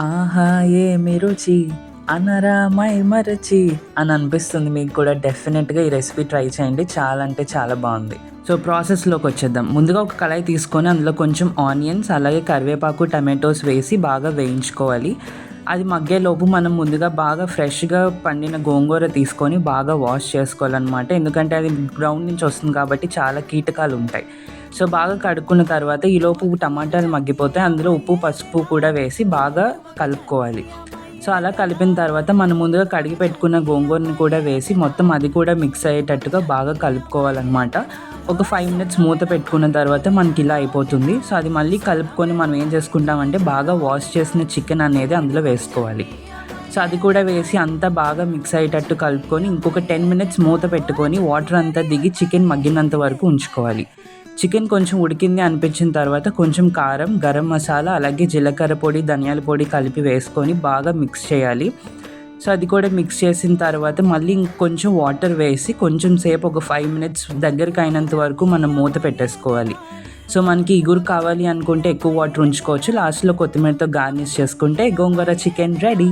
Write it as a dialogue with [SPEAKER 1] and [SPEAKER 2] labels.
[SPEAKER 1] ఆహా! ఏమి రుచి అనరా మైమరచి అని అనిపిస్తుంది మీకు కూడా. డెఫినెట్‌గా ఈ రెసిపీ ట్రై చేయండి. చాలా అంటే చాలా బావుంది. సో, ప్రాసెస్‌లోకొచ్చేద్దాం. ముందుగా ఒక కళాయి తీసుకొని అందులో కొంచెం ఆనియన్స్, అలాగే కరివేపాకు, టమాటోస్ వేసి బాగా వేయించుకోవాలి. అది మగ్గేలోపు మనం ముందుగా బాగా ఫ్రెష్‌గా పండిన గోంగూర తీసుకొని బాగా వాష్ చేసుకోవాలనమాట. ఎందుకంటే అది గ్రౌండ్ నుంచి వస్తుంది కాబట్టి చాలా కీటకాలుంటాయి. సో, బాగా కడుక్కున్న తర్వాత ఈలోపు టమాటాలు మగ్గిపోతే అందులో ఉప్పు, పసుపు కూడా వేసి బాగా కలుపుకోవాలి. సో, అలా కలిపిన తర్వాత మనం ముందుగా కడిగి పెట్టుకున్న గోంగూరని కూడా వేసి మొత్తం అది కూడా మిక్స్ అయ్యేటట్టుగా బాగా కలుపుకోవాలనమాట. ఒక 5 మినిట్స్ మూత పెట్టుకున్న తర్వాత మనకిలా అయిపోతుంది. సో, అది మళ్ళీ కలుపుకొని మనం ఏం చేసుకుంటామంటే బాగా వాష్ చేసిన చికెన్ అనేది అందులో వేసుకోవాలి. సో, అది కూడా వేసి అంతా బాగా మిక్స్ అయ్యేటట్టు కలుపుకొని ఇంకొక 10 మినిట్స్ మూత పెట్టుకొని వాటర్ అంతా దిగి చికెన్ మగ్గినంత వరకు ఉంచుకోవాలి. చికెన్ కొంచెం ఉడికింది అనిపించిన తర్వాత కొంచెం కారం, గరం మసాలా, అలాగే జీలకర్ర పొడి, ధనియాల పొడి కలిపి వేసుకొని బాగా మిక్స్ చేయాలి. సో, అది కూడా మిక్స్ చేసిన తర్వాత మళ్ళీ ఇంకొంచెం వాటర్ వేసి కొంచెం సేపు ఒక 5 మినిట్స్ దగ్గరకయినంత వరకు మనం మూత పెట్టేసుకోవాలి. సో, మనకి ఇగురు కావాలి అనుకుంటే ఎక్కువ వాటర్ ఉంచుకోవచ్చు. లాస్ట్‌లో కొత్తిమీరతో గార్నిష్ చేసుకుంటే గోంగూర చికెన్ రెడీ.